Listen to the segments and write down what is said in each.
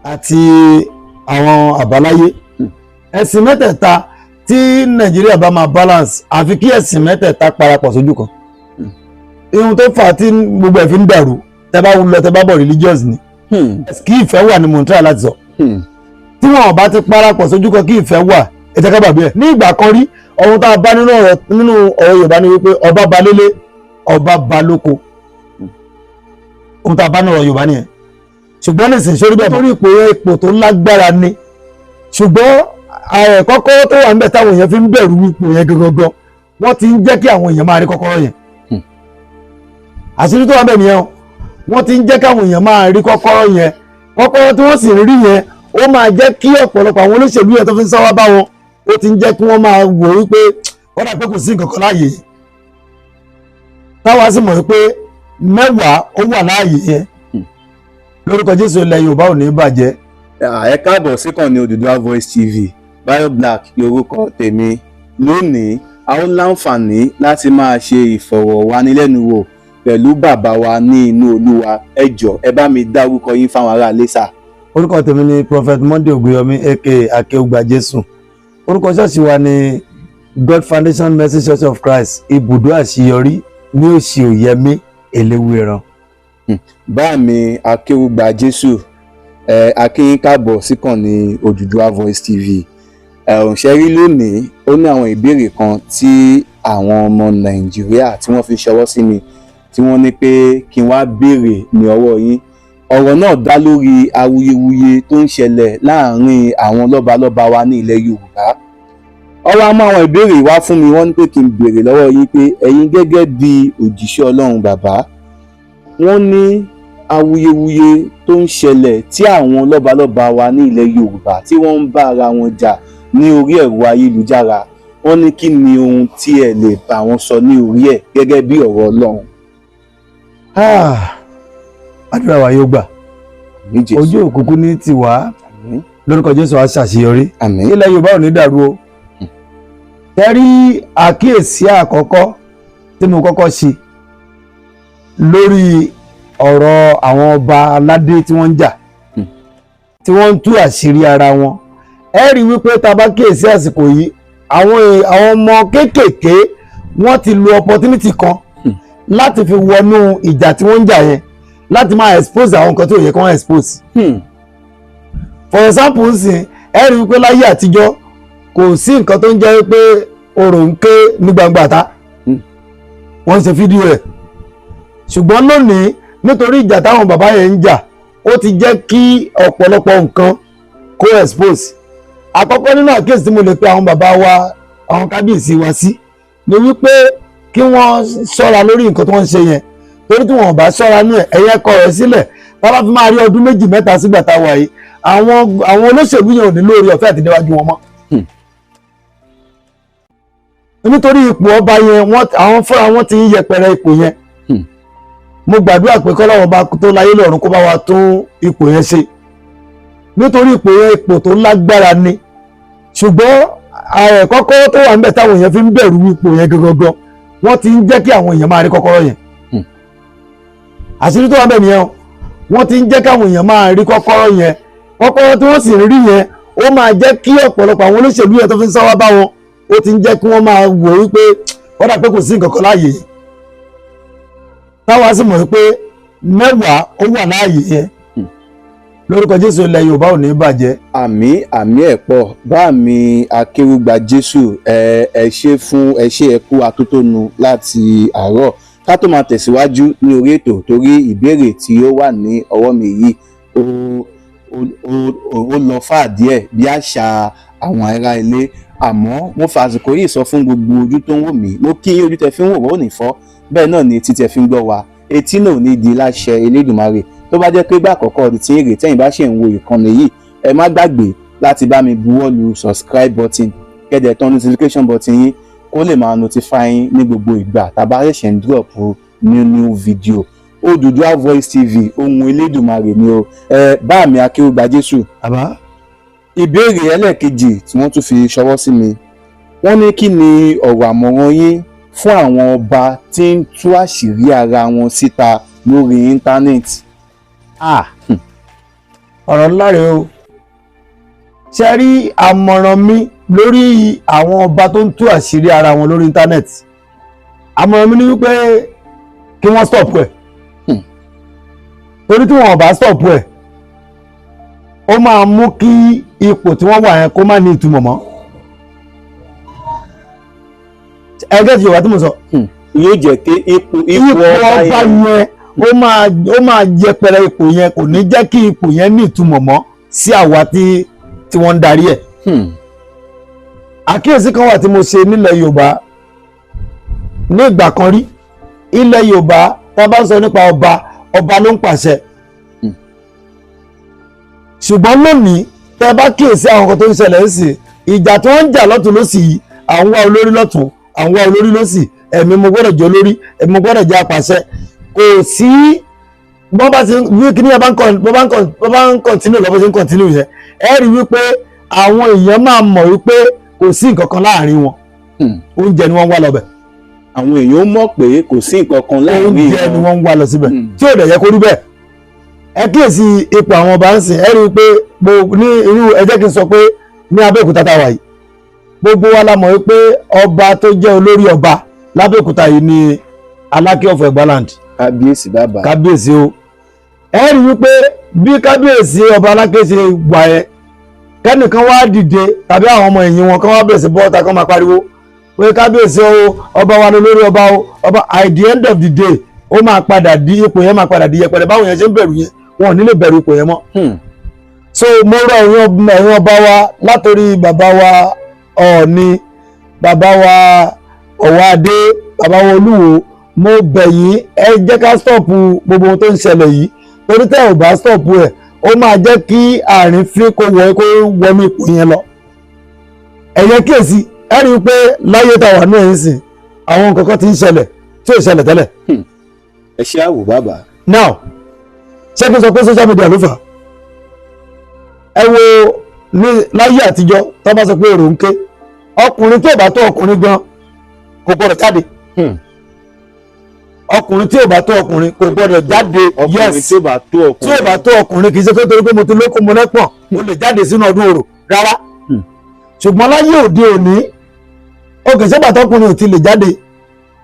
àti àwọn àbáláyé. Ẹ̀sìn mẹ́tẹ̀ẹ̀ta tí Nàìjíríà bá máa balance àfi kí ẹ̀sìn mẹ́tẹ̀ẹ̀ta parapọ̀ sójú kan. Ihun tó fà á tí gbogbo ẹ̀ fi ń dàrú tẹ́ bá lọ tẹ́ bá bọ̀ religious ni. Kí ìfẹ́ wà ní Montreal láti sọ. Tí wọn bá ti parapọ̀ sójú kan kí ìfẹ́ wà ẹ jẹ́ ká gbàgbé ẹ̀. Ní ìgbà kan rí ohun tá a bá nínú ọ̀rọ̀ Yorùbá ni wípé ọba ba lélé ọba ba lóko. Ohun tá a bá nínú ọ̀rọ̀ Yorùbá nìyẹn. Ṣùgbọ́n nísìnyí sórí bẹ́ẹ̀ torí ipò tó lágbára ni. Ṣùgbọ́n kọ́kọ́rọ́ tó wà níbẹ̀ táwọn èèyàn fi ń bẹ̀rù ipò yẹn gangan wọ́n ti ń jẹ́ kí àwọn èèyàn máa rí kọ́kọ́rọ́ yẹn. Àṣírí tó wà níbẹ̀ nìyẹn o. Wọ́n ti ń jẹ́ káwọn èèyàn máa rí kọ́kọ́rọ́ yẹn. Kọ́kọ́rọ́ tí wọ́n sì rí yẹn ó máa jẹ́ kí ọ̀pọ̀lọpọ̀ àwọn olóṣèlú yẹn tó fi ń sáwá bá wọn ó ti ń jẹ́ kí wọ́n máa wò wípé wọ́n dà pé kò sí nǹkan kan láàyè. Táwa sì mọ̀ wípé mẹ́wàá ó wà láàyè yẹn. Lórúkọ Jésù ilẹ̀ Yorùbá ò ní bàjẹ́. Ẹ káàbọ̀ síkànnì Odùduwà Voice TV. Bayo Black lórúkọ tèmi. Lónìí a ó láǹfààní láti máa ṣe ìfọ̀rọ̀wánilẹ́nuwò pẹ̀lú bàbá wa ní inú Olúwa. Ẹ jọ̀ọ́ ẹ bá mi dárúkọ yín fáwọn ará ilé sà. Orúkọ tèmi ni Prophet Monday Ogunyomi aka Akeugba Jésù. Orúkọ ṣọ́ọ̀ṣì wa ni God Foundation Mercy Church of Christ ibùdó àṣeyọrí ní Òsì Òyẹmí Eléwéran. Bá mi Akeugba Jésù akínyín káàbọ̀ síkànnì Odùduwà Voice TV. Ṣẹ́rí lónìí ó ní àwọn ìbéèrè kan tí àwọn ọmọ Nàìjíríà tí wọ́n fi ṣọwọ́ sí mi tí wọ́n ní pé kí n wá béèrè ní ọwọ́ yín. Ọ̀rọ̀ náà dá lórí awuyewuye tó ń ṣẹlẹ̀ láàárín àwọn lọ́balọ́ba wa ní ilẹ̀ Yorùbá. Ọwọ́ á mú àwọn ìbéèrè wá fún mi wọ́n ní pé kí n béèrè lọ́wọ́ yín pé ẹ̀yin gẹ́gẹ́ bí òjíṣẹ́ Ọlọ́run bàbá, wọ́n ní awuyewuye tó ń ṣẹlẹ̀ tí àwọn lọ́balọ́ba wa ní ilẹ̀ Yorùbá tí wọ́n ń bá ara wọn jà ní orí ẹ̀rọ ayélujára. Wọ́n ní kí ni ohun tí ẹ lè bá wọn sọ ní orí ẹ̀ gẹ́gẹ́ bí ọ̀rọ̀ Ọlọ́run. Àdúrà wa yóò gbà. Ojú òkùnkùn ní tiwa lórúkọ Jésù á ṣàṣeyọrí. Ilẹ̀ Yorùbá ò ní dàrú o. Tẹ́rí àkíyèsí àkọ́kọ́ tí mo kọ́kọ́ ṣe lórí ọ̀rọ̀ àwọn ọba aládé tí wọ́n ń jà tí wọ́n ń tú àṣírí ara wọn. Ẹ rí wípé tá a bá kíyèsí àsìkò yìí àwọn ọmọ kéékèèké wọ́n ti lo opportunity kan láti fi wọnú ìjà tí wọ́n ń jà yẹn láti máa expose àwọn nǹkan tí ò yẹ kí wọ́n expose. For example nsìn ẹ rí wípé láyé àtijọ́ kò sí nǹkan tó ń jẹ́ wípé orò ń ké ní gbangba ta wọ́n ń ṣe fídíò rẹ̀. Ṣùgbọ́n lónìí nítorí ìjà táwọn bàbá yẹn ń jà ó ti jẹ́ kí ọ̀pọ̀lọpọ̀ nǹkan kó expose. Àkọ́kọ́ nínú àkíyèsí tí mo lè pe àwọn bàbá wa àwọn kábíyèsí wa sí ni wípé kí wọ́n ṣọ́ra lórí nǹkan tí wọ́n ń ṣe yẹn torí tí wọ́n bá ṣọ́ra nú ẹ̀ ẹ̀yẹ kọ rẹ̀ sílẹ̀ tá bá fi máa rí ọdún 2 mẹ́ta sígbà tá a wà yìí àwọn olóṣèlú yẹn ò ní lórí ọ̀fẹ́ àti déwájú wọn mọ́. Nítorí ipò ọba yẹn àwọn fúnra wọn ti ń yẹpẹrẹ ipò yẹn. Mo gbàdúrà pé kọ́lọ́run bá tó láyé lọ́run kó bá wa tún ipò yẹn ṣe nítorí ipò yẹn ipò tó lágbára ni. Ṣùgbọ́n kọ́kọ́rọ́ tó wà níbẹ̀ táwọn èèyàn fi ń bẹ̀rù ipò yẹn gangan wọ́n ti ń jẹ́ kí àwọn èèyàn máa rí kọ́kọ́rọ́ yẹn. Àṣírí tó wà níbẹ̀ nìyẹn o. Wọ́n ti ń jẹ́ káwọn èèyàn máa rí kọ́kọ́rọ́ yẹn. Kọ́kọ́rọ́ tí wọ́n sì rí yẹn ó máa jẹ́ kí ọ̀pọ̀lọpọ̀ àwọn olóṣèlú yẹn tó fi ń sáwá bá wọn ó ti ń jẹ́ kí wọ́n máa wò wípé wọ́n dà pé kò sí nǹkan kan láàyè. Táwa sì mọ̀ wípé mẹ́wàá ó wà láàyè yẹn. Lórúkọ Jésù ilẹ̀ Yorùbá ò ní bàjẹ́. Àmín àmín ẹ̀ pọ̀. Bá mi Akeugba Jésù ẹ ṣe fún ẹ ṣe ẹ kú atótónu láti àárọ̀. Ká tó máa tẹ̀síwájú ní orí ètò torí ìbéèrè tí ó wà ní ọwọ́ mi yìí ó lọ fà díẹ̀ bí àṣà àwọn ará ilé. Àmọ́ mo fàsìkò yìí sọ fún gbogbo ojú tó ń wò mí. Mo kí ojú tẹ fi ń wò wọ́n ò ní fọ́. Bẹ́ẹ̀ náà ni etí tẹ fi ń gbọ́ wa. Etí náà ò ní di láṣẹ Elédùmarè. Tó bá jẹ́ pé gbà àkọ́kọ́ ọdún tí èrè tẹ́yìn bá ṣe ń wo ìkànnì yìí ẹ má gbàgbé láti bá mi buwọ́ lu subscribe button kẹ́dẹ̀ tán notification button yín kó lè máa notify yín ní gbogbo ìgbà tá a bá ṣẹ̀ṣẹ̀ ń drop new video. Odùduwà Voice TV ohun Elédùmarè ni o. Bá mi Akeugba Jésù. Ìbéèrè ẹlẹ́ẹ̀kejì tí wọ́n tún fi ṣọwọ́ sí mi wọ́n ní kí ni ọ̀rọ̀ àmọ̀ràn yín fún àwọn ọba tí ń tú àṣírí ara wọn síta lórí íńtánẹ́ẹ̀tì. ọ̀rọ̀ ńlá rèé o. Ṣé rí àmọ̀ràn mi lórí àwọn ọba tó ń tú àṣírí ara wọn lórí íńtánẹ́ẹ̀tì, àmọ̀ràn mi ni wípé kí wọ́n stop ẹ̀. Torí tí wọn ò bá stop ẹ̀, ó máa mú kí ipò tí wọ́n wà yẹn kó má ní ìtumọ̀ mọ́. Ẹgbẹ́ ti Yorùbá tí mo sọ. Yóò jẹ́ pé ipò ọba yẹn ó máa yẹpẹrẹ ipò yẹn, kò ní jẹ́ kí ipò yẹn ní ìtumọ̀ mọ́ sí àwa tí wọ́n ń darí ẹ̀. Àkíyèsí kan wà tí mo ṣe nílẹ̀ Yorùbá ní ìgbà kan rí. Ilẹ̀ Yorùbá tá a bá ń sọ nípa ọba ló ń pàṣẹ. Ṣùgbọ́n lónìí tẹ́ bá kíyèsí àwọn nǹkan tó ń ṣẹlẹ̀ sí ìjà tí wọ́n ń jà lọ́tún lósì yìí, àwọn wá olórí lọ́tún, àwọn wá olórí lósì, ẹ̀mí mo gbọ́dọ̀ jẹ́ olórí, ẹ̀mí mo gbọ́dọ̀ jẹ́ apàṣẹ. Kò sí bọ́ bá ti bí kíní ẹ bá ń kọ̀ntínú lọ́bọ̀ sí ń kọ̀ntínú yẹn, ẹ rí wípé àwọn èèyàn máa mọ̀ wípé kò sí nǹkan kan láàrin wọn. Oúnjẹ ni wọ́n ń wá lọ bẹ̀. Àwọn èèyàn mọ̀ pé kò sí nǹkan kan láàrin wọn. Oúnjẹ ni wọ́n ń wá lọ síbẹ̀ tí ò dẹ̀ yẹ kó rí bẹ́ẹ̀. Ẹ kíyèsí ipò àwọn ọba ń sìn, ẹ rí i pé ní irú ẹ jẹ́ kí n sọ pé ní Abẹ́òkúta tá a wà yìí, gbogbo wa la mọ̀ wípé ọba tó jẹ́ olórí ọba l'Abẹ́òkúta yìí ni Aláké of Ẹ̀gbáland. Kábíyèsí bàbá. Kábíyèsí o. Ẹ rí i wípé bí kábíyèsí ọba Aláké ṣe wà yẹn, kẹ́nìkan wá dìde tàbí àwọn ọmọ ẹ̀yìn wọn kan wá bẹ̀rẹ̀ sí bọ́ọ̀ta kan máa pariwo pé kábíyèsí o, ọba wa ló lórí ọba o, ọba at the end of the day ó máa padà di ipò yẹn máa padà di yẹpẹrẹ, báwọn yẹn ṣe ń bẹ̀rù yẹn wọn ò ní lè bẹ̀rù ipò yẹn mọ́. So mo rọ ẹ̀yin ọba wa látòrí bàbá wa Ọọ̀ni, bàbá wa Ọ̀wádé, bàbá wa Olúwo, mo bẹ̀ yín ẹ jẹ́ ká stọ̀pù gbogbo ohun tó ń ṣẹlẹ̀ yìí, torí tẹ́ ò bá stọ̀pù ẹ̀ ó máa jẹ́ kí àárín fín kó wọnú ipò yẹn lọ. Ẹ̀yẹ kíyèsí ẹ rí i pé láyé tá a wà ní ẹ̀yìn sìn àwọn nǹkan kan ti ń ṣẹlẹ̀ tí ò ṣẹlẹ̀ tẹ́lẹ̀. Ẹ ṣe àwò bàbá. Now ṣé kí n sọ pé social media ló fà á? Ẹ wo ní láyé àtijọ́ tó bá sọ pé èrò ń ké, ọkùnrin tí ò bá tó ọkùnrin gan kò gbọdọ̀ jáde. Ọkùnrin tí ò bá tó ọkùnrin kò gbọdọ̀ jáde. Ọkùnrin tí ò bá tó ọkùnrin. Tí ò bá tó ọkùnrin kì í ṣe pé torí pé mo ti lókun mo lẹ́pọ̀n mo lè jáde sínú ọdún orò rárá. Ṣùgbọ́n láyé òde òní òkè ṣẹ́gbà tọkùnrin ò ti lè jáde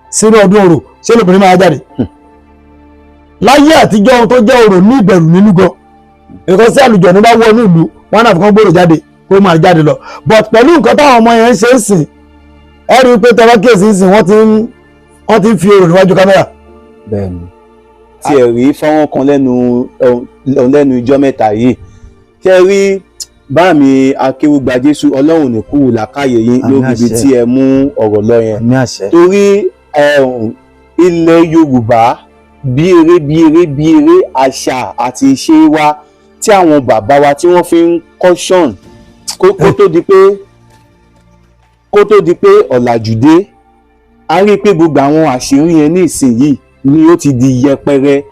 sínú ọdún orò ṣé lóbìnrin máa jáde. Láyé àtijọ́ ohun tó jẹ́ orò ní ìbẹ̀rù nínú gan. Nǹkan sí àlùjọ̀nnú bá wọ inú ìlú wọn náà fi kán gbòòrò jáde kó máa jáde lọ. But pẹ̀lú nǹkan táwọn ọmọ yẹn ń ṣe ń sìn, ẹ rí i pé tọ́wọ́ kíyèsí ń sìn wọ́n ti ń fi orò níwájú kámẹ́rà. Bẹ́ẹ̀ni tí ẹ rí fọ́nrán kan lẹ́nu ijọ́ mẹ́ta yìí, ṣe rí bá mi Akéwùgbà Jésù, Ọlọ́run ní kúrò làkàyè yín lórí ibi tí ẹ mú ọ̀rọ̀ lọ yẹn. Torí ilẹ̀ Yorùbá bí eré àṣà àti ìṣe wa tí àwọn bàbá wa tí wọ́n fi ń caution kó tó di pé ọ̀làjú dé, a rí i pé gbogbo àwọn àṣírí yẹn ní ìsinyìí ni ó ti di yẹpẹrẹ.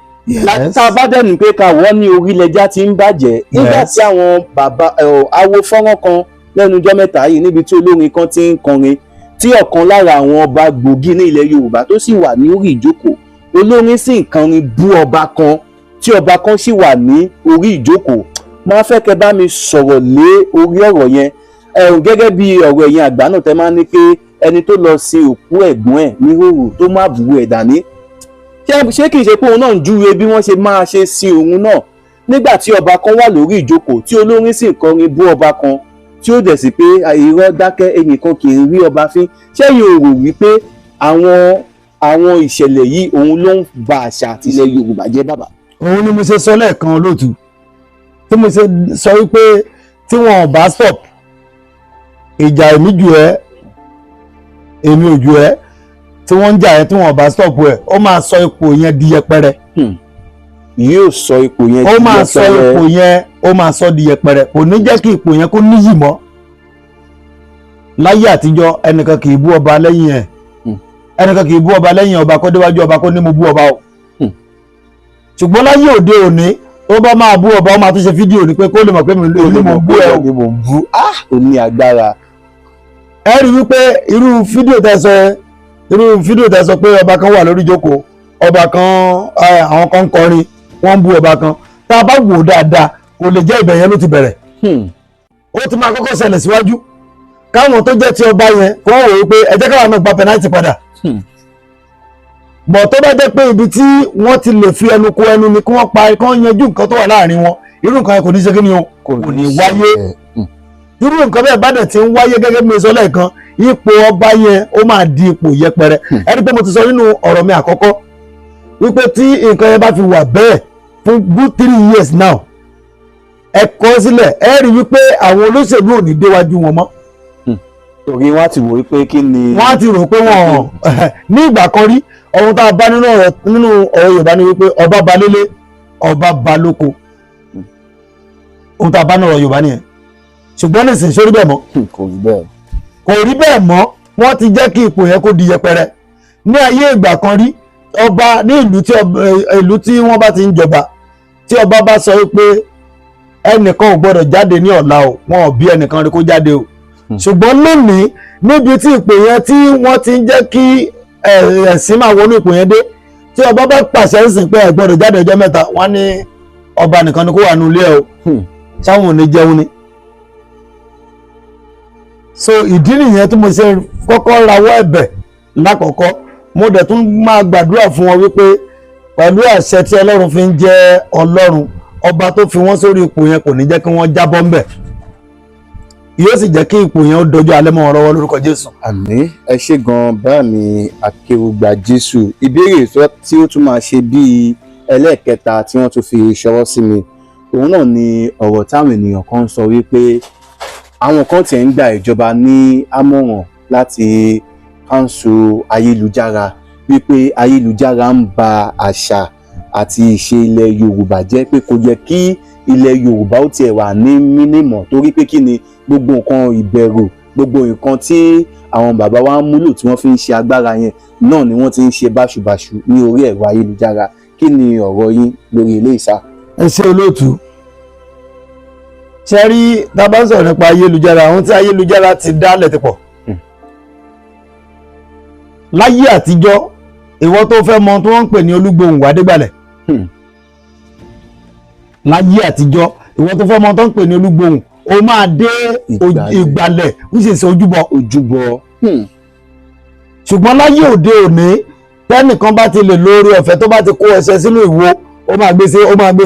Tá a bá dẹ̀nu pé ká wọ́n ní orílẹ̀-èdè tí ń bàjẹ́ nígbà tí àwọn bàbá awo fọ́nrán kan lẹ́nu ọjọ́ mẹ́ta yìí níbi tí olórin kan ti ń kọrin tí ọ̀kan lára àwọn ọba gbòógì ní ilẹ̀ Yorùbá tó sì wà ní orí ìjókòó, olórin sì ń kọrin bú ọba kan tí ọba kan sì wà ní orí ìjókòó. Máa fẹ́ kẹ́ bá mi sọ̀rọ̀ lé orí ọ̀rọ̀ yẹn gẹ́gẹ́ bí ọ̀rọ̀ ẹ̀yin àgbà náà tẹ́ máa ń ní pé ẹni tó lọ sin òkú ẹ̀gbọ́n ẹ̀ ní hòhò tó má àbúrò ẹ̀ dání, ṣé kìí ṣe pé òun náà ń júwe bí wọ́n ṣe máa ṣe sin òun náà nígbà tí ọba kan wà lórí ìjókòó tí olórin sì ń kọrin bú ọba kan tí ó dẹ̀ sí pé irọ́ dákẹ́ ẹnìkan kì í rí ọba fín. ṣẹ́yìn ò rò wípé àwọn ìṣẹ̀lẹ̀ yìí òun ló ń ba àṣà àti ilẹ̀ Yorùbá jẹ́ bàbá? Òun ni mo ṣe sọ lẹ́ẹ̀kan olóòtú, tí mo ṣe sọ wípé tí wọn ò bá stop ìjà èmi jù ẹ́ èmi ò jù ẹ́ tí wọ́n ń jà ẹ́ tí wọn ò bá stop ẹ̀, ó máa sọ ipò yẹn di yẹpẹrẹ. Yóò sọ ipò yẹn di yẹpẹrẹ. Ó máa sọ ipò yẹn ó máa sọ di yẹpẹrẹ, kò ní jẹ́ kí ipò yẹn kó níyì mọ́. Láyé àtijọ́ ẹnìkan kì í bú ọba lẹ́yìn ẹ̀, ẹnìkan kì í bú ọba lẹ́yìn ọba kó déwájú ọba kó ní mo bú ọba o. Ṣùgbọ́n láyé òde òní tó bá máa bú ọba ó máa tún ṣe fídíò ní pé kó lè mọ̀ pé mi ní mo bú ẹ o. Ó ní agbára. Ẹ rí wípé irú fídíò tẹ́ sọ pé ọba kan wà lórí ìjókòó, ọba kan àwọn kan ń kọrin wọ́n ń bú ọba kan, tá a bá wò dáadáa kò lè jẹ́ ibẹ̀ yẹn ló ti bẹ̀rẹ̀ ó ti máa kọ́kọ́ ṣẹlẹ̀ síwájú káwọn tó jẹ́ ti ọba yẹn kó wọ́n wò ó pé ẹ jẹ́ káwọn náà gba penalty padà bọ̀ tó bá jẹ́ pé ibi tí wọ́n ti lè fi ẹnu kò ẹnu ni kí wọ́n pa kí wọ́n yanjú nǹkan tó wà láàrin wọn irú nǹkan yẹn kò ní ṣe kí ni o kò ní wáyé irú nǹkan bẹ́ẹ̀ bá dẹ̀ ti ń wáyé gẹ́gẹ́ bí mo sọ lẹ́ẹ̀kan ipò ọba yẹn ó máa di ipò yẹpẹrẹ ẹni pé mo ti sọ nínú ọ̀rọ̀ mi àkọ́kọ́ wípé tí nǹkan yẹn bá fi wà bẹ́ẹ̀ fún good 3 years now ẹ kọ sílẹ̀ ẹ rí wípé àwọn olóṣèlú ò ní déwájú wọn mọ́. torí wọ́n ti wò wípé kí ni. wọ́n á ti rò pé wọ́n ní ìgbà kan rí ohun tá a bá nínú ọ̀rọ̀ Yorùbá ni wípé ọba balélé ọba balóko ohun tá a bá nínú ọ̀rọ̀ Yorùbá nìyẹn ṣùgbọ́n nìsín sórí bẹ́ẹ̀ mọ́. kò rí bẹ́ẹ̀ mọ́ wọ́n ti jẹ́ kí ipò yẹn kó di yẹpẹrẹ ní ayé ìgbà kan rí ọba ní ìlú tí wọ́n bá ti ń jọba tí ọba bá sọ wípé ẹnìkan ò gbọdọ̀ jáde ní ọ̀la o wọn ò bí ẹnìkan rí kó jáde o ṣùgbọ́n lónìí níbi tí ipò yẹn tí wọ́n ti ń jẹ́ kí ẹ̀sìn máa wọnú ipò yẹn dé tí ọba bá pàṣẹ ń sìn pé ẹ gbọdọ̀ jáde ọjọ́ mẹ́ta wọ́n ní ọba nìkan ni kó wà nílé ẹ o sáwọn ò ní jẹun ni. so ìdí nìyẹn tí mo ṣe kọ́kọ́ rawọ́ ẹ̀bẹ̀ lákọ̀ọ́kọ́ mo dẹ̀ tún máa gbàdúrà fún wọn wípé pẹ̀lú àṣẹ tí Ọlọ́run fi ń jẹ́ Ọlọ́run ọba tó fi wọ́n sórí ipò yẹn kò ní jẹ́ kí wọ́n jábọ́ ńbẹ̀ yóò sì jẹ́ kí ipò yẹn ó dojú alẹ́ mọ́ wọn lọ́wọ́ lórúkọ Jésù. àmín ẹ ṣé gan bá mi Akéwùgbà Jésù ìbéèrè tí ó tún máa ṣe bíi ẹlẹ́ẹ̀kẹta tí wọ́n tún fi ṣọwọ́ sí mi òun náà ni ọ̀rọ̀ táwọn ènìyàn kan ń sọ wípé àwọn kan tiẹ̀ ń gba ìjọba ní àmọ̀ràn láti káńsù ayélujára wípé ayélujára ń ba àṣà àti ìṣe ilẹ̀ Yorùbá jẹ́ pé kò yẹ kí ilẹ̀ Yorùbá ó tiẹ̀ wà ní mínímọ̀ torí pé kí ni gbogbo nǹkan ìbẹ̀rù gbogbo nǹkan tí àwọn bàbá wa ń múlò tí wọ́n fi ń ṣe agbára yẹn náà ni wọ́n ti ń ṣe báṣubàṣu ní orí ẹ̀rọ ayélujára kí ni ọ̀rọ̀ yín lórí ilé ìsà. ẹ ṣe olóòtú ṣe rí tá a bá ń sọ̀rọ̀ nípa ayélujára ohun tí ayélujára ti dálẹ̀ ti pọ̀ láyé àtijọ́ ìwọ tó fẹ́ mọ tí wọ́n ń pè ní Olúgbòhùn wá dégbalẹ̀ láyé àtijọ́ ìwọ tó fẹ́ mọ tó ń pè ní Olúgbòhùn o máa dé ìgbàlẹ̀ wíṣèṣe ojúbọ ṣùgbọ́n láyé òde òní tẹ́nìkan bá ti lè lórí ọ̀fẹ́ tó bá ti kó ẹsẹ̀ sínú ìwo ó máa gbé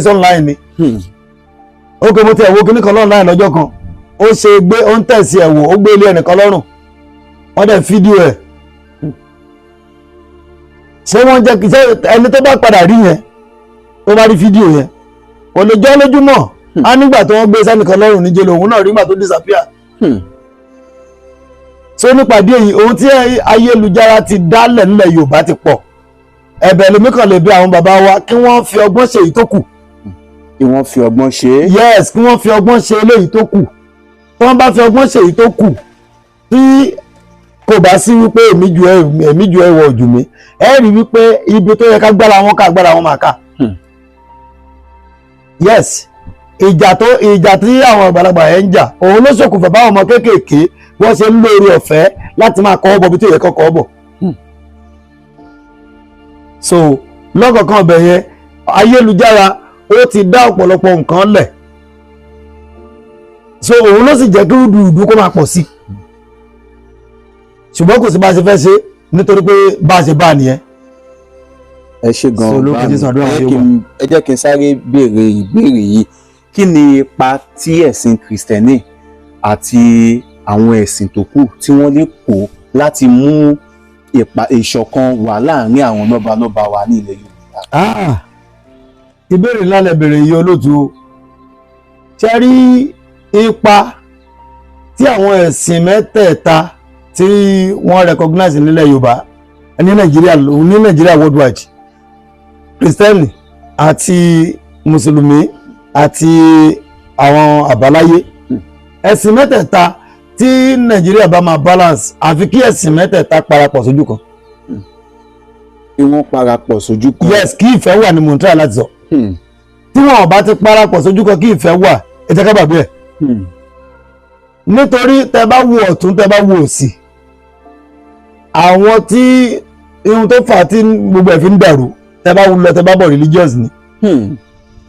sí online ni ó kè mo ti ẹ̀wọ́ kíní kan online lọ́jọ́ kan ó ṣe gbé ó ń tẹ̀sí ẹ̀wò ó gbé ilé ẹnìkan lọ́rùn wọ́n dẹ̀ fídíò ẹ̀ ṣé wọ́n jẹ́ kí ẹni tó bá padà rí yẹn tó bá rí fídíò yẹn kò lè jọ́ lójúmọ́ á nígbà tó wọ́n gbé sẹ́nìkan lọ́rùn níjẹ́ lòun náà rí nígbà tó disappear. so nípàdé èyí ohun tí ayélujára ti dálẹ̀ nílẹ̀ Yorùbá ti pọ̀ ẹ̀bẹ̀ lèmi kàn lè bí àwọn bàbá wa kí wọ́n fi ọgbọ́n ṣe èyí tó kù. kí wọ́n fi ọgbọ́n ṣe é. yes kí wọ́n fi ọgbọ́n ṣe eléyìí tó kù tí wọ́n bá fi ọgbọ́n ṣe èyí tó kù tí kò bá sí wípé èmi ju ẹwọ ojú mi ẹ rí wípé ibi tó yẹ ká gbára wọn máa ká. yes ìjà tí àwọn àgbàlagbà yẹn ń jà òun ló ṣokùnfà báwọn ọmọ kéékèèké wọ́n ṣe ń lórí ọ̀fẹ́ láti máa kọ́ ọ́bọ̀ bí tó yẹ kọ́kọ́ ọ̀bọ̀. so lọ́kọ̀ọ̀kan ọbẹ̀ yẹn ayélujára ó ti dá ọ̀pọ̀lọpọ̀ nǹkan lẹ̀ so òun ló sì jẹ́ kí rúdurùdu kó máa pọ̀ sí ṣùgbọ́n kò sí bá a ṣe fẹ́ ṣe nítorí pé bá a ṣe bá a nìyẹn. ẹ ṣé gan ẹ jẹ́ kí n sáré béèrè ìbéèrè yìí kí ni ipa tí ẹ̀sìn Kristẹni àti àwọn ẹ̀sìn tó kù tí wọ́n lè kó láti mú ìṣọ̀kan wà láàrin àwọn lọ́balọ́ba wa ní ilẹ̀ Yorùbá. ìbéèrè ńlá lẹ béèrè yìí olóòtú o ṣe rí ipa tí àwọn ẹ̀sìn mẹ́tẹ̀ẹ̀ta tí wọ́n recognize nílẹ̀ Yorùbá ní Nàìjíríà worldwide Kristẹni àti Mùsùlùmí àti àwọn àbáláyé ẹ̀sìn mẹ́tẹ̀ẹ̀ta tí Nàìjíríà bá máa balance àfi kí ẹ̀sìn mẹ́tẹ̀ẹ̀ta parapọ̀ sójú kan. kí wọ́n parapọ̀ sójú kan. yes kí ìfẹ́ wà ní montreal láti sọ. tí wọn ò bá ti parapọ̀ sójú kan kí ìfẹ́ wà ẹ jẹ́ ká gbàgbé ẹ̀. nítorí tẹ bá wo ọ̀tún tẹ bá wo òsì àwọn tí ihun tó fà á tí gbogbo ẹ̀ fi ń dàrú tẹ bá lọ tẹ bá bọ̀ religious ni.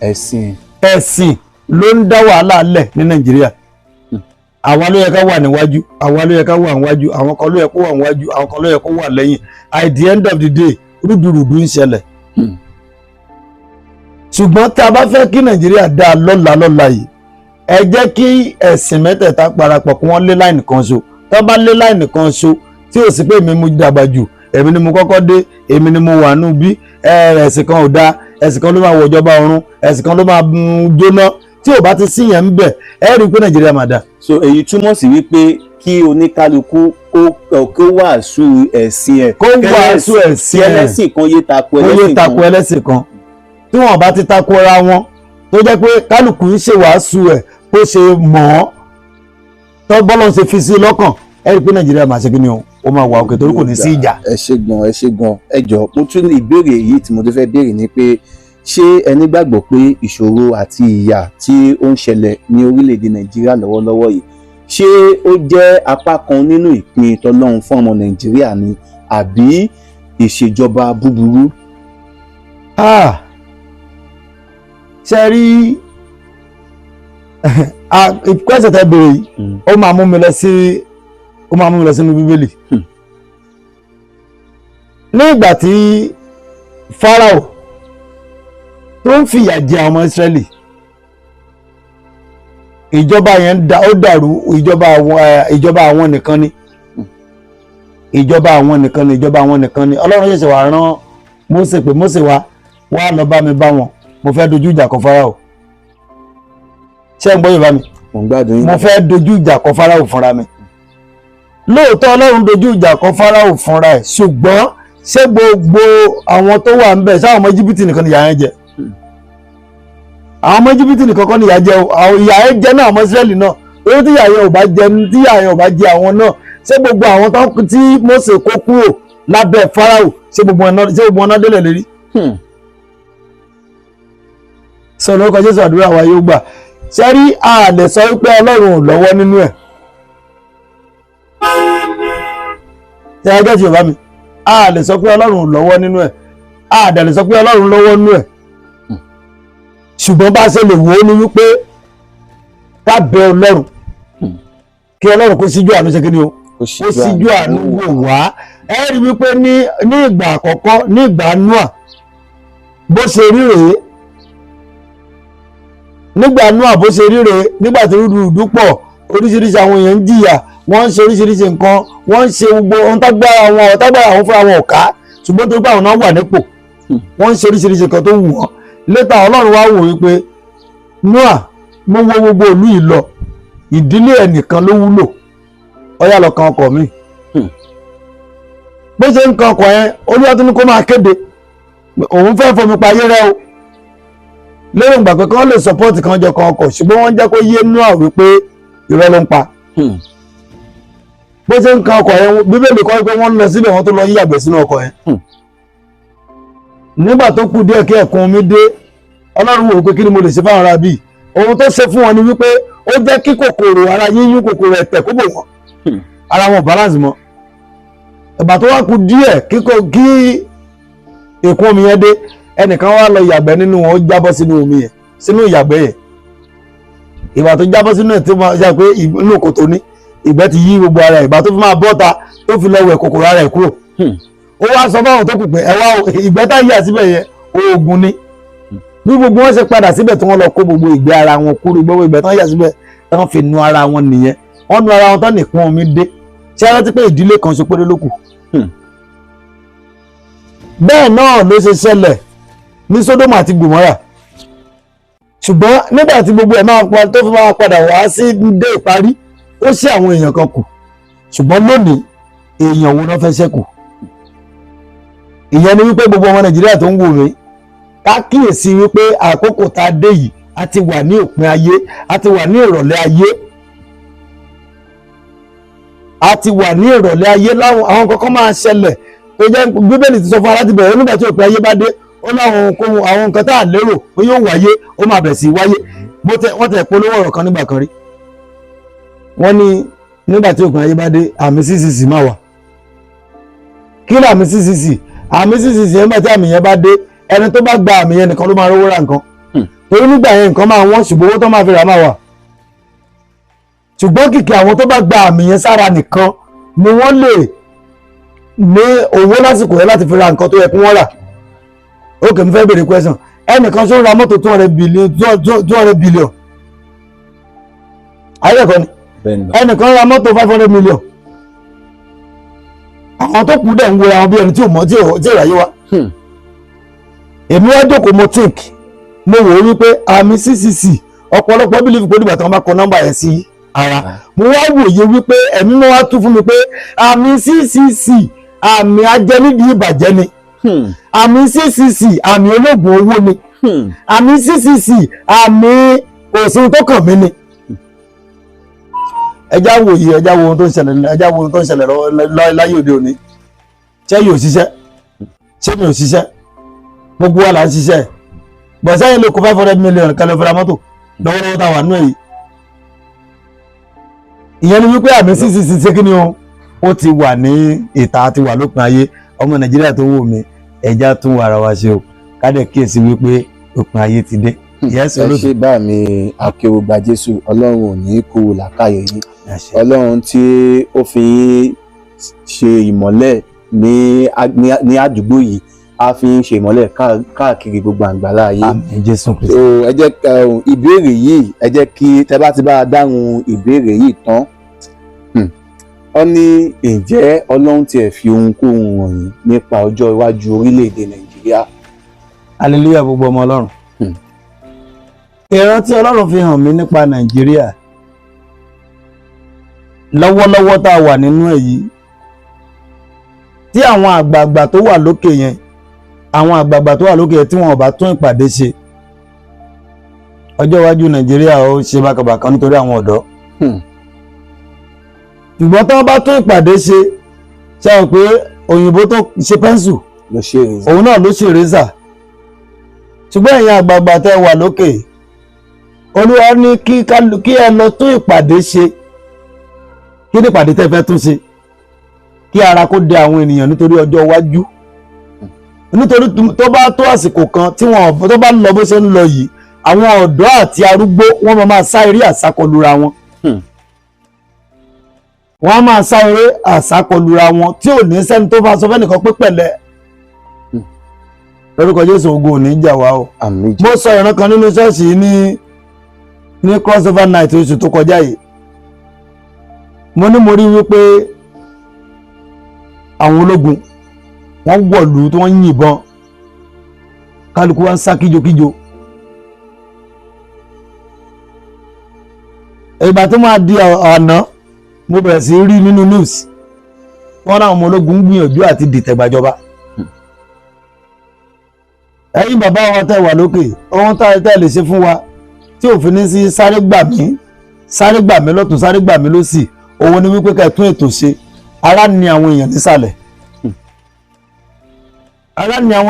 ẹ̀sìn ló ń dá wàhálà lẹ̀ ní Nàìjíríà. Àwa ló yẹ ká wà níwájú, àwa ló yẹ ká wà níwájú, àwọn kan ló yẹ kó wà níwájú, àwọn kan ló yẹ kó wà lẹ́yìn. At the end of the day rúdurùdu ń ṣẹlẹ̀. Ṣùgbọ́n tí a bá fẹ́ kí Nàìjíríà dá lọ́la yìí, ẹ jẹ́ kí ẹ̀sìn mẹ́tẹ̀ẹ̀ta parapọ̀ kí wọ́n lé láìnì kan ṣo. Tó bá lé láìnì kan ṣo tí ò sí pé èmi mo dàgbà jù, èmi ni mo kọ́kọ́ dé, èmi ni mo wà nù bí, ẹ̀sìn kan ò dáa, ẹ̀sìn kan ló máa wọ ìjọba ọ̀run, ẹ̀sìn kan ló máa jóná, tí ò bá ti sí yẹn ń bẹ̀, ẹ rí i pé Nàìjíríà máa dà. So èyí túmọ̀ sí wípé kí oníkálukú kó wàásù ẹ̀sìn ẹ̀, kó wàásù ẹ̀sìn ẹ̀, ẹlẹ́sìn kan yé tako ẹlẹ́sìn kan. Tí wọ́n bá ti tako ra wọn, tó jẹ́ pé kálukú ń ṣe wàásù ẹ̀ bó ṣe mọ̀ ọ́, tó bọ́lọ̀ ṣe fi sí lọ́kàn, ẹ rí i pé Nàìjíríà máa ṣe kí ni o, ó máa wà òkè torí kò ní sí ìjà. ẹ ṣé gan ẹ jọ̀ọ́ mo tún ní ìbéèrè yìí tí mo tún fẹ́ béèrè ni pé ṣé ẹ nígbàgbọ́ pé ìṣòro àti ìyà tí ó ń ṣẹlẹ̀ ní orílẹ̀-èdè Nàìjíríà lọ́wọ́lọ́wọ́ yìí ṣé ó jẹ́ apá kan nínú ìpín tọlọ́run fún ọmọ Nàìjíríà ni àbí ìṣèjọba búburú? Ṣe rí ìpẹ́sẹ̀ tẹ́ bèrè yìí ó máa mú mi lọ sínú Bíbélì. Ní ìgbà tí Fáráò tó ń fìyà jẹ àwọn ọmọ Ísírẹ́lì, ìjọba yẹn ó dàrú, ìjọba àwọn nìkan ni, ìjọba àwọn nìkan ni. Ọlọ́run ṣẹ̀ṣẹ̀ wá rán Mósè pé Mósè wá lọ bá mi bá wọn, mo fẹ́ dojú ìjà kọ Fáráò. Ṣé ń gbọ́ Yorùbá mi? Mo fẹ́ dojú ìjà kọ Fáráò fúnra mi. Lóòótọ́ Ọlọ́run dojú ìjà kọ Fáráò fúnra ẹ̀, ṣùgbọ́n ṣé gbogbo àwọn tó wà ń bẹ̀ sáwọn ọmọ Íjíbítì nìkan ni ìyà yẹn jẹ? Àwọn ọmọ Íjíbítì nìkan kọ́ ni ìyà jẹ, ìyà yẹn jẹ náà ọmọ Ísírẹ́lì náà. Torí tí ìyà yẹn ò bá jẹ àwọn náà, ṣé gbogbo àwọn tí Mósè kó kúrò lábẹ́ Fáráò ṣé gbogbo wọn náà délẹ̀ lérí? Sọ lórúkọ Jésù àdúrà wa yóò gbà. Ṣé rí a lè sọ wípé Ọlọ́run ò lọ́wọ́ nínú ẹ̀? Ṣé ẹ gẹ́tì Yorùbá mi? A lè sọ pé Ọlọ́run ò lọ́wọ́ nínú ẹ̀, a dẹ̀ lè sọ pé Ọlọ́run lọ́wọ́ nínú ẹ̀. Ṣùgbọ́n bá ṣe lè wò ó ní wípé ká bẹ Ọlọ́run kí Ọlọ́run kó síjú àánú ṣe kí ni o, kó síjú àánú wò wá. Ẹ rí wípé ní ìgbà àkọ́kọ́, ní ìgbà Nóà bó ṣe rí rèé, nígbà Nóà bó ṣe rí rèé, nígbà tí rúdurùdu pọ̀, oríṣiríṣi àwọn èèyàn ń jìyà, wọ́n ń ṣe oríṣiríṣi nǹkan, wọ́n ń ṣe gbogbo ohun tágbára àwọn fúnra wọn ò ká, ṣùgbọ́n tó gbà wọn náà wà nípò, wọ́n ń ṣe oríṣiríṣi nǹkan tó wù wọ́n. Létà Ọlọ́run wá wò wípé Nóà mo wo gbogbo ìlú yìí lọ, ìdílé ẹnìkan ló wúlò, ó yá lọ kan ọkọ̀ mi. Bó ṣe ń kan ọkọ̀ yẹn, Olúwa tún ní kó máa kéde òun fẹ́ fomi pa ayé rẹ o. Lérò ìgbà pé kán lè sọpọ́ọ̀tì kan jọ kan ọkọ̀, ṣùgbọ́n wọ́n jẹ́ kó yé Nóà wípé irọ́ ló ń pa. Bó ṣe ń kan ọkọ̀ yẹn, Bíbélì kọ́ pé wọ́n lọ síbẹ̀ wọ́n tó lọ yíyàgbẹ́ sínú ọkọ̀ yẹn. Nígbà tó kù díẹ̀ kí ẹ̀kún omi dé, Ọlọ́run wò pé kí ni mo lè ṣe fáwọn ará bíi. Ohun tó ṣe fún wọn ni wípé ó jẹ́ kí kòkòrò ara yíyún, kòkòrò ẹ̀tẹ̀ kó bò wọ́n, ara wọn balance mọ́. Ìgbà tó wá kù díẹ̀ kí ẹ̀kún omi yẹn dé, ẹnìkan wá lọ yàgbẹ́ nínú wọn, ó jábọ́ sínú omi yẹn, sínú ìyàgbẹ́ yẹn. Ìgbà tó jábọ́ sínú ẹ̀ tí wọ́n ṣe pé inú kòtò ní ìgbẹ́ ti yí gbogbo ara ẹ̀, ìgbà tó fi máa bọ́ta tó fi lọ wẹ̀ kòkòrò ara ẹ̀ kúrò. Ó wá sọ fáwọn tó kù pé ẹ wá ìgbẹ́ tá yíyà síbẹ̀ yẹn oògùn ni. Bí gbogbo wọn ṣe padà síbẹ̀ tí wọ́n lọ kó gbogbo ìgbẹ́ ara wọn kúrò, gbogbo ìgbẹ́ tán yíyà síbẹ̀ tán fi nu ara wọn nìyẹn. Wọ́n nu ara wọn tán nìkan omi dé. Ṣé ẹ rántí pé ìdílé kan ṣe péré ló kù? Bẹ́ẹ̀ náà ló ṣe ṣẹlẹ̀ ní Sódómù àti Gòmórà. Ṣùgbọ́n nígbà tí gbogbo ẹ̀ tó fi máa padà wá sí dé ìparí, ó ṣe àwọn èèyàn kan kù. Ṣùgbọ́n lónìí èèyàn wo náà fẹ́ ṣẹ́kù? Ìyẹn ni wípé gbogbo ọmọ Nàìjíríà tó ń wò mí, ká kíyèsí wípé àkókò tá a dé yìí a ti wà ní òpin ayé, a ti wà ní ìrọ̀lẹ́ ayé, a ti wà ní ìrọ̀lẹ́ ayé. Láwọn àwọn kankan máa ṣẹlẹ̀ tó jẹ́ Bíbélì ti sọ fún wa láti bẹ̀rẹ̀, nígbà tí òpin ayé bá dé, ó láwọn àwọn nǹkan tá a lérò pé yóò wáyé ó máa bẹ̀rẹ̀ sí wáyé. Wọ́n tẹ̀ polówó ọ̀rọ̀ kan nígbà kan rí, wọ́n ní nígbà tí òpin ayé bá dé àmì CCC máa wà. Kí ni àmì CCC? Àmì CCC nígbà tí àmì yẹn bá dé, ẹni tó bá gba àmì yẹn nìkan ló máa rówó ra nǹkan. torí nígbà yẹn nǹkan máa wọ́n ṣùgbọ́n owó tó máa fi rà máa wà ṣùgbọ́n kìkì àwọn tó bá gba àmì yẹn sára nìkan ni wọ́n lè ní owó lásìkò yẹn láti fi ra nǹkan tó yẹ kí wọ́n rà. Ókè, mo fẹ́ bèrè question, ẹnìkan ṣó ń ra mọ́tò 200 billion ayẹ́kọ́ ni ẹnìkan ra mọ́tò 500 million àwọn tó kù dẹ̀ ń wo àwọn bí ẹni tí ò mọ̀ tí ò ráyé wa. Èmi wá jókòó mo think mo wò ó wípé àmì CCC ọ̀pọ̀lọpọ̀ bílíìfù pé nígbà tí wọ́n bá kọ nọ́mbà yẹn sí ara mo wá wòye wípé ẹ̀mí mo wá tún fún mi pé àmì CCC àmì ajẹ́nídìí ìbàjẹ́ ni àmì CCC àmì ológun owó ni àmì CCC àmì òsín tó kàn mí ni. ẹjá wòye ẹjá wo ohun tó ń ṣẹlẹ̀ láyé òde òní. ṣé yóò ṣiṣẹ́ ṣé mi ò ṣiṣẹ́ gbogbo wa là ń ṣiṣẹ́ bọ̀ sẹ́yìn lè kó 500 million kẹlẹ́ fẹ́ra mọ́tò lọ́wọ́lọ́wọ́ tá a wà nú èyí. ìyẹn ni wípé àmì CCC ṣé kí ni ó ti wà ní ìta ti wà lópin ayé. Ọmọ Nàìjíríà tó wò mí ẹja tún wà ara wa ṣe o kádẹ kíyèsí wípé òpin ayé ti dé. ẹ ṣe bá mi Akéwùgbà Jésù, Ọlọ́run ò ní kó làákàyè yìí, Ọlọ́run tí ó fi ṣe ìmọ́lẹ̀ ní àdúgbò yìí a fi ń ṣe ìmọ́lẹ̀ káàkiri gbogbo àgbàlá ayé. Àmín Jésù Kristi. ẹ jẹ́ ìbéèrè yìí ẹ jẹ́ kí tẹ́ bá ti bá a dáhùn ìbéèrè yìí tán ó ní ǹjẹ́ Ọlọ́run tiẹ̀ fi ohunkóhun hàn yín nípa ọjọ́ iwájú orílẹ̀-èdè Nàìjíríà? Hallelujah gbogbo ọmọ Ọlọ́run. Ìran tí Ọlọ́run fi hàn mí nípa Nàìjíríà lọ́wọ́lọ́wọ́ tá a wà nínú èyí tí àwọn àgbààgbà tó wà lókè yẹn tí wọn ò bá tún ìpàdé ṣe ọjọ́ iwájú Nàìjíríà ó ṣe bákàbàkan nítorí àwọn ọ̀dọ́. Ṣùgbọ́n tí wọ́n bá tún ìpàdé ṣe ṣe pé òyìnbó tó ṣe pẹ́ńsù òun náà ló ṣe rẹ́sà. Ṣùgbọ́n ẹ̀yin àgbààgbà tẹ́ wà lókè Olúwa ní kí ẹ lọ tún ìpàdé ṣe. Kí ni ìpàdé tẹ́ fẹ́ tún ṣe? Kí ara kó dé àwọn ènìyàn nítorí ọjọ́ iwájú. Nítorí tó bá tó àsìkò kan tí wọn tó bá lọ bó ṣe ń lọ yìí àwọn ọ̀dọ́ àti arúgbó wọ́n máa sá eré àsákọlura wọn. Wọ́n á máa sá eré àsákọlura wọn tí ò ní sẹ́ni tó bá sọ fẹ́nìkan pé pẹ̀lẹ́. Lórúkọ Jésù ogun ò ní jà wá o. Mo sọ ìran kan nínú ṣọ́ọ̀ṣì ní crossover night oṣù tó kọjá yìí. Mo ní mo rí wípé àwọn ológun wọ́n wọ̀lú tí wọ́n yìnbọn kálukú wá ń sá kíjokíjo. Ìgbà tó máa di àná mo bẹ̀rẹ̀ sí rí nínú news wọ́n láwọn ọmọ ológun ń gbìyànjú àti dìtẹ̀gbàjọba. Ẹ̀yin bàbá wa tẹ́ wà lókè ohun tẹ́ lè ṣe fún wa tí òfin ní sí sáré gbà mí lọ́tún sáré gbà mí lósì òun ni wípé ká tún ètò ṣe. Ara ni àwọn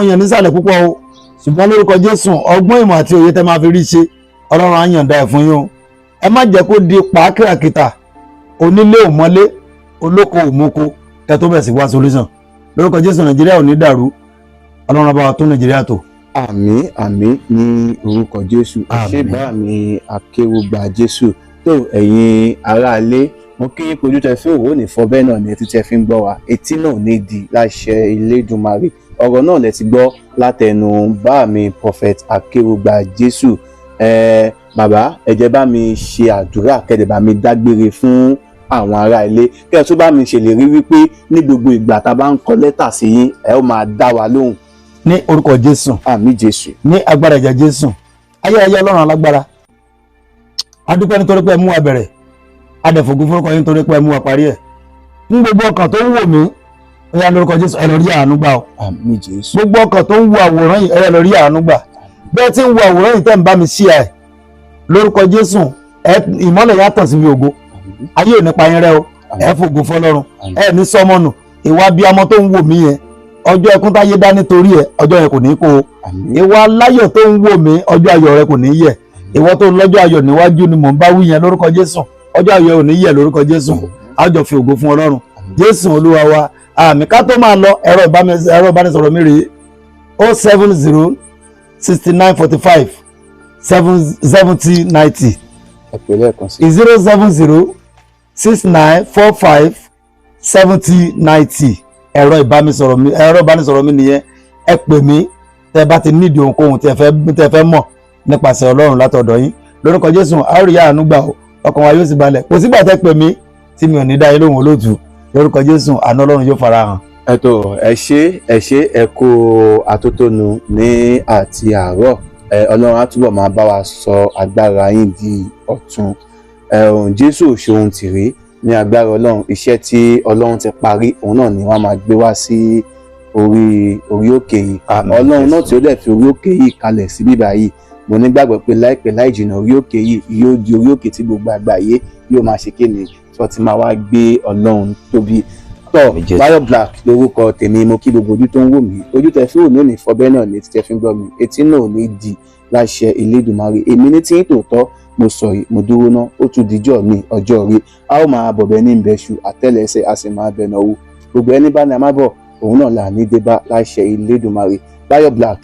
èèyàn nísàlẹ̀ púpọ̀ o ṣùgbọ́n lórúkọ Jésù ọgbọ́n ìmọ̀ àti òye tẹ́ máa fi rí ṣe Ọlọ́run á yànda ẹ̀ fún yín o. Ẹ má jẹ́ kó di pàákìràkìtà onílé òmọ́lé olóko òmoko kẹ́ tó bẹ̀ sí wá solution. Lórúkọ Jésù Nàìjíríà ò ní dàrú, Ọlọ́run bá wa tún Nàìjíríà tò. Àmín ní orúkọ Jésù. Ṣé bá mi Akéwùgbà Jésù tó ẹ̀yin aráalé mo kí kojú tẹ fún òwò ní fọbẹ́ náà ní etí tẹ fi ń gbọ́ wa etí náà ní di láṣẹ Elédùmarè. Ọ̀rọ̀ náà lẹ ti gbọ́ látẹnu bá mi Prophet Akéwùgbà Jésù. Bàbá ẹ jẹ́ bá mi ṣe àdúrà kẹ́dẹ̀ bá mi dágbére fún àwọn ará ilé kẹ́ ẹ tó bá mi ṣèlérí wípé ní gbogbo ìgbà tá a bá ń kọ lẹ́tà sí yín ẹ ó máa dá wa lóhùn. Ní orúkọ Jésù. Àmín Jésù. Ní agbára ìjà Jésù. Ayérayé Ọlọ́run alágbára. A dúpẹ́ nítorí pé ẹ mú wa bẹ̀rẹ̀. A dẹ̀ fògo fún ọkọ yín nítorí pé ẹ mú wa parí ẹ̀. Ní gbogbo ọkàn tó ń wò mí ó yá lórúkọ Jésù ẹ lọ rí àánú gbà o. Àmín Jésù. Gbogbo ọkàn tó ń wo àwòrán yìí ẹ lọ rí àánú gbà. Bẹ́ẹ̀ tí ń wo àwòrán yìí tẹ́ ń bá mi ṣí ẹ̀ lórúkọ Jésù ìmọ́lẹ̀ yá tàn sí mi ògo. Ayé ò ní pa yín rẹ́ o. Ẹ fògo fọ́lọ́run. Ẹ ní sọmọnù. Ìwà bí ọmọ tó ń wò mí yẹn ọjọ́ ẹkún táyé dá nítorí ẹ ọjọ́ yẹn kò ní kó o. Ìwà aláyọ̀ tó ń wò mí ọjọ́ ayọ̀ rẹ kò ní yẹ̀. Ìwọ tó lọ́jọ́ ayọ̀ níwájú ni mò ń bá wí yẹn lórúkọ Jésù ọjọ́ ayọ̀ ò ní yẹ̀ lórúkọ Jésù. A jọ fi ògo fún Ọlọ́run Jésù Olúwa wa. Àmì ká tó máa lọ ẹ̀rọ ìbánisọ̀rọ̀ mi rèé 070 6945 7090 ẹ pè lẹ́ẹ̀kan sí. 07069457090 ẹ̀rọ ìbánisọ̀rọ̀ mi nìyẹn. Ẹ pè mí tẹ́ bá ti nídìí ohunkóhun tẹ́ fẹ́ mọ̀ nípasẹ̀ Ọlọ́run látọ̀dọ̀ yín. Lórúkọ Jésù a ó rí àánú gbà o, ọkàn wa yóò sì balẹ̀. Kò sígbà tẹ́ pè mí tí mi ò ní dá yín lóhùn olóòtú. Lórúkọ Jésù àánú Ọlọ́run yóò farahàn. ẹ ṣé ẹ kú àtótónu ní àti àárọ̀. Ọlọ́run á túbọ̀ máa bá wa sọ agbára yín di ọ̀tun. Jésù ṣohun tìrí ní agbára Ọlọ́run. Iṣẹ́ tí Ọlọ́run ti parí òun náà ni wọ́n máa gbé wá sí orí òkè yìí. Ọlọ́run náà tí ó dẹ̀ fi orí òkè yìí kalẹ̀ sí bíbá yìí, mo nígbàgbọ́ pé láìpẹ́ láì jìnnà orí òkè yìí yóò di orí òkè tí gbogbo àgbáyé yóò máa ṣe kéde tí wọ́n ti máa wá gbé Ọlọ́run tóbi. Bayo Black lórúkọ tèmi, mo kí gbogbo ojú tó ń wò mí. Ojú tẹ́ fi wò mí ò ní fọ́, bẹ́ẹ̀ náà ni tẹ́ fi ń gbọ́ mi, etí náà ò ní di láṣẹ Elédùmarè. Èmi ní tí ń tòótọ́ mo sọ yìí, mo dúró ná, ó tún dijọ́ mi ọjọ́ rí. A ó máa bọ̀bẹ̀ ní ìbẹ̀ṣù àtẹ́lẹsẹ̀, a sì máa bẹ̀nà owó. Gbogbo ẹni bá ní a má bọ̀ òun náà là ní dé bá láṣẹ Elédùmarè. Bayo Black,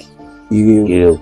ire o.